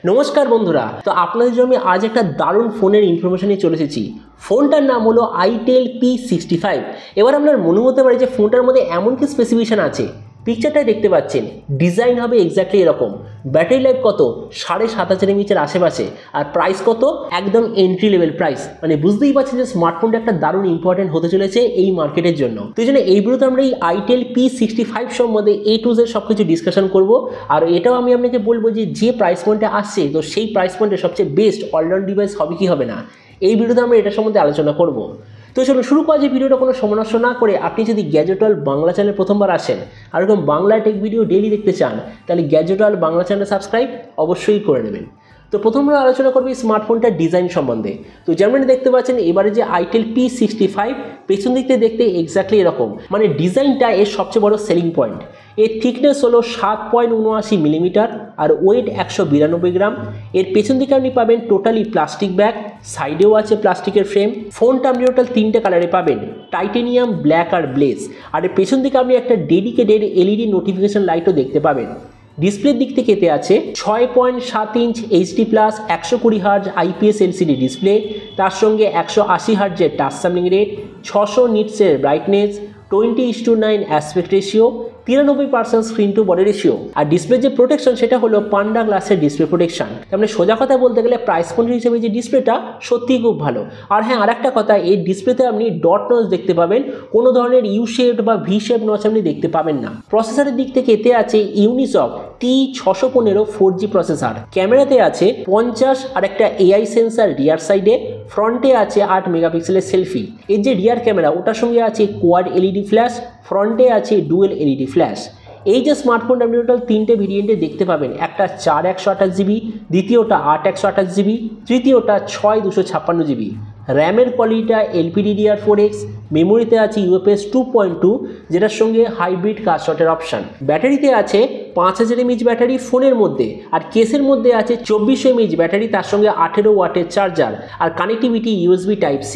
নমস্কার বন্ধুরা, তো আপনাদের জন্য আমি আজ একটা দারুণ ফোনের ইনফরমেশন নিয়ে চলে এসেছি। ফোনটার নাম হলো আইটেল P65। এবার আপনার মনে হতে পারে যে ফোনটার মধ্যে এমন কি স্পেসিফিকেশন আছে। পিকচারটা দেখতে পাচ্ছেন, ডিজাইন হবে এক্স্যাক্টলি এরকম। ব্যাটারি লাইফ কত 7,500 mAh আশেপাশে, আর প্রাইস কত একদম এন্ট্রি লেভেল প্রাইস। মানে বুঝতেই পারছেন যে স্মার্টফোনটা একটা দারুণ ইম্পর্টেন্ট হতে চলেছে এই মার্কেটের জন্য। তো এই জন্য এই ভিডিওতে আমরা এই আইটেল P65 সম্বন্ধে A to Z সব কিছু ডিসকাশন করবো। আর এটাও আমি আপনাকে বলবো যে প্রাইস পয়েন্টে আসছে, তো সেই প্রাইস পয়েন্টে সবচেয়ে বেস্ট অলরাউন্ড ডিভাইস হবে কি হবে না, এই ভিডিওতে আমরা এটা সম্বন্ধে আলোচনা করব। তো চলুন শুরু করা যে ভিডিওটা কোনো সময় নষ্ট না করে, আপনি যদি গ্যাজেট ওয়ার্ল্ড বাংলা চ্যানেলে প্রথমবার আসেন আর এরকম বাংলা টেক ভিডিও ডেইলি দেখতে চান, তাহলে gadget world Bangla channel subscribe অবশ্যই করে নেবেন। তো প্রথম আমরা আলোচনা করবো স্মার্টফোনটার ডিজাইন সম্বন্ধে। তো যেমন দেখতে পাচ্ছেন এবারে যে আইটেল P65 পেছন দিক থেকে দেখতে এক্স্যাক্টলি এরকম, মানে ডিজাইনটা এর সবচেয়ে বড় সেলিং পয়েন্ট। এর থিকনেস হলো 7.79 মিলিমিটার আর ওয়েট 192 গ্রাম। এর পেছন দিকে আপনি পাবেন টোটালি প্লাস্টিক ব্যাগ, সাইডেও আছে প্লাস্টিকের ফ্রেম। ফোনটা আপনি টোটাল 3টে কালারে পাবেন, টাইটেনিয়াম, ব্ল্যাক আর ব্লেজ। আর এর পেছন দিকে আপনি একটা ডেডিকেটেড এলইডি নোটিফিকেশন লাইটও দেখতে পাবেন। ডিসপ্লের দিক থেকে এতে আছে 6.7 inch HD+, 120 hertz IPS LCD display, তার সঙ্গে 180 হার্জের টাচ স্যাম্পলিং রেট, 600 নিটসের brightness, 20:9 aspect ratio, 93% screen to body ratio. আর ডিসপ্লে যে প্রোটেকশন সেটা হলো পান্ডা গ্লাসের ডিসপ্লে প্রোটেকশন। তার মানে সোজা কথা বলতে গেলে প্রাইস পয়েন্ট হিসেবে যে ডিসপ্লেটা সত্যিই খুব ভালো। আর হ্যাঁ, আরেকটা কথা, এই ডিসপ্লেতে আপনি ডট নচ দেখতে পাবেন, কোনো ধরনের ইউ শেপ বা ভি শেপ নচ আপনি দেখতে পাবেন না। প্রসেসরের দিক থেকে এতে আছে ইউনিসক T615 4G প্রসেসর। ক্যামেরাতে আছে 50 আর একটা AI সেন্সার রিয়ার সাইডে। ফ্রন্টে আছে 8 মেগাপিক্সেলের সেলফি। এর যে রিয়ার ক্যামেরা ওটার সঙ্গে আছে কোয়াড LED ফ্ল্যাশ, ফ্রন্টে আছে ডুয়েল LED ফ্ল্যাশ। এই যে স্মার্টফোনটা আপনি টোটাল 3টে ভেরিয়েন্টে দেখতে পাবেন, একটা 4/128GB, দ্বিতীয়টা 8/128GB, তৃতীয়টা 6/256GB। র্যামের কোয়ালিটিটা LPDDR4X, মেমোরিতে আছে UFS 2.2 যেটার সঙ্গে হাইব্রিড কাস্টটের অপশান। ব্যাটারিতে আছে 5000 mAh ব্যাটারি ফোনের মধ্যে, আর কেসের মধ্যে আছে 2400 mAh ব্যাটারি, তার সঙ্গে 18 ওয়াটের চার্জার আর কানেক্টিভিটি USB Type-C।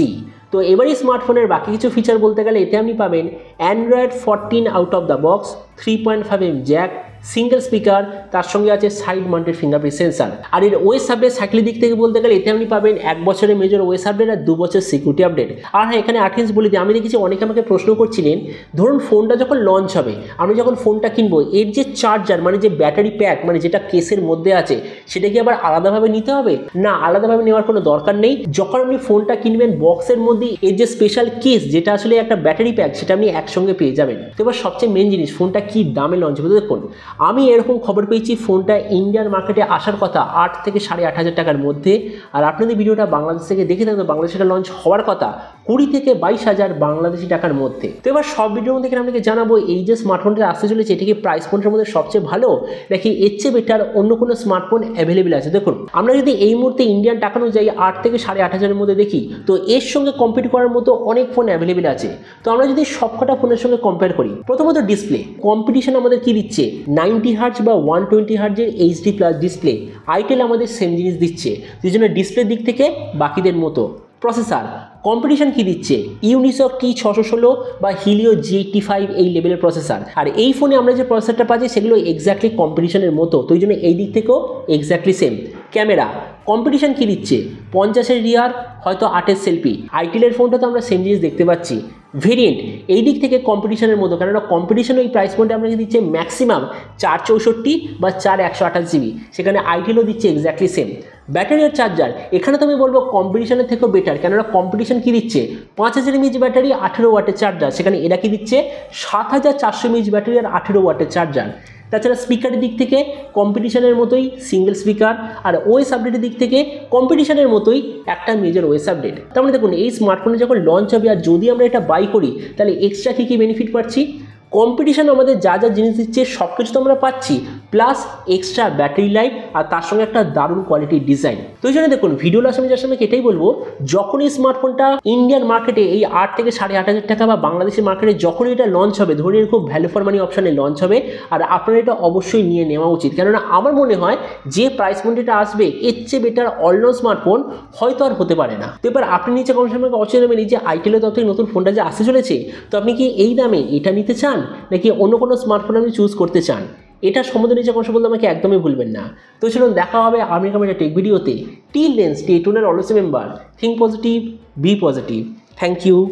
তো এবারে স্মার্টফোনের বাকি কিছু ফিচার বলতে গেলে এতে আপনি পাবেন Android 14 out of the box, 3.5mm Jack, single speaker, তার সঙ্গে আছে সাইড মাউন্টেড ফিঙ্গারপ্রিন্ট সেন্সার। আর এর ওএস আপডেট সাইকেলের দিক থেকে বলতে গেলে এতে আপনি পাবেন 1 বছরের মেজর ওএস আপডেট আর 2 বছর সিকিউরিটি আপডেট। আর হ্যাঁ, এখানে আর্টিন্স বলে দিই, আমি দেখেছি অনেকে আমাকে প্রশ্ন করছিলেন, ধরুন ফোনটা যখন লঞ্চ হবে, আমি যখন ফোনটা কিনবো, এর যে চার্জার মানে যে ব্যাটারি প্যাক মানে যেটা কেসের মধ্যে আছে, সেটা কি আবার আলাদাভাবে নিতে হবে? না, আলাদাভাবে নেওয়ার কোনো দরকার নেই। যখন আপনি ফোনটা কিনবেন বক্সের মধ্যে এর যে স্পেশাল কেস যেটা আসলে একটা ব্যাটারি প্যাক, সেটা আপনি একসঙ্গে পেয়ে যাবেন। তো এবার সবচেয়ে মেন জিনিস, ফোনটা কি দামে লঞ্চ হবে দেখুন। আমি এরকম খবর পেয়েছি ফোনটা ইন্ডিয়ান মার্কেটে আসার কথা 8 থেকে 8,500 টাকার মধ্যে। আর আপনাদের ভিডিওটা বাংলাদেশ থেকে দেখে থাকলে বাংলাদেশে লঞ্চ হওয়ার কথা 20 থেকে 22,000 বাংলাদেশি টাকার মধ্যে। তো এবার সব ভিডিওর মধ্যে আপনাকে জানাবো এই যে স্মার্টফোনটা আসতে চলেছে, এটা কি প্রাইস পয়েন্টের মধ্যে সবচেয়ে ভালো নাকি এর চেয়ে বেটার অন্য কোনো স্মার্টফোন অ্যাভেলেবেল আছে। দেখুন, আমরা যদি এই মুহূর্তে ইন্ডিয়ান টাকা অনুযায়ী 8 থেকে 8,500 মধ্যে দেখি, তো এর সঙ্গে কম্পিট করার মতো অনেক ফোন অ্যাভেলেবেল আছে। তো আমরা যদি সবকটা ফোনের সঙ্গে কম্পেয়ার করি, প্রথমত ডিসপ্লে কম্পিটিশন আমাদের কি দিচ্ছে, 90 হার্জ বা 120 হার্জের HD+ ডিসপ্লে। আইটেল আমাদের সেম জিনিস দিচ্ছে, সেই জন্য ডিসপ্লের দিক থেকে বাকিদের মতো। প্রসেসর কম্পিটিশন কি দিচ্ছে, ইউনিসক T616 বা হিলিও G85 এই লেভেলের প্রসেসর। আর এই ফোনে আমরা যে প্রসেসরটা পাচ্ছি সেগুলো এক্স্যাক্টলি কম্পিটিশনের মতো, তো এই জন্য এই দিক থেকেও এক্স্যাক্টলি সেম। ক্যামেরা কম্পিটিশন কি দিচ্ছে, 50-এর রিয়ার, হয়তো 8-এর সেলফি। আইটেলের ফোনটা তো আমরা সেম জিনিস দেখতে পাচ্ছি। ভেরিয়েন্ট এই দিক থেকে কম্পিটিশনের মতো, কেননা কম্পিটিশন ওই প্রাইস পয়েন্টে আপনাকে দিচ্ছে ম্যাক্সিমাম 464 বা 4/128GB, সেখানে আইটেলও দিচ্ছে এক্স্যাক্টলি সেম। ব্যাটারি আর চার্জার এখানে তো আমি বলবো কম্পিটিশনের থেকেও বেটার, কেননা কম্পিটিশন কি দিচ্ছে 5000 mAh ব্যাটারি, 18 ওয়াটের চার্জার, সেখানে এরা কি দিচ্ছে 7400 mAh ব্যাটারি আর 18 ওয়াটের চার্জার। তাছাড়া স্পিকারের দিক থেকে কম্পিটিশনের মতোই সিঙ্গেল স্পিকার, আর ওএস আপডেটের দিক থেকে কম্পিটিশনের মতোই একটা মেজর ওএস আপডেট। তার মানে দেখুন, এই স্মার্টফোনে যখন লঞ্চ হবে আর যদি আমরা এটা বাই করি, তাহলে এক্সট্রা কী বেনিফিট পাচ্ছি, কম্পিটিশন আমাদের যা যা জিনিস দিচ্ছে সব কিছু তো আমরা পাচ্ছি, প্লাস এক্সট্রা ব্যাটারি লাইফ আর তার সঙ্গে একটা দারুণ কোয়ালিটির ডিজাইন। তো এই জন্য দেখুন, ভিডিও লাস্ট আমি যার সঙ্গে এটাই বলবো, যখন এই স্মার্টফোনটা ইন্ডিয়ান মার্কেটে এই 8 থেকে 8,500 টাকা বা বাংলাদেশের মার্কেটে যখন এটা লঞ্চ হবে, ধরে খুব ভ্যালু ফর মানি অপশানে লঞ্চ হবে, আর আপনার এটা অবশ্যই নিয়ে নেওয়া উচিত। কেননা আমার মনে হয় যে প্রাইস পয়েন্টটা আসবে এর চেয়ে বেটার অলরাউন্ড স্মার্টফোন হয়তো আর হতে পারে না। তো এবার আপনি নিচে কমেন্ট সেকশনে অবশ্যই নেবেন এই যে আইটেলের তরফ থেকে নতুন ফোনটা যে আসতে চলেছে, তো আপনি কি এই দামে এটা নিতে চান নাকি অন্য কোনো স্মার্টফোন আপনি চুজ করতে চান, এটা সম্বন্ধে নিচে কষ্ট বলতে আমাকে একদমই ভুলবেন না। তো চলুন দেখা হবে আমেরিকা একটা টেক ভিডিওতে। Till then stay tuned, always remember, think positive, be positive. Thank you.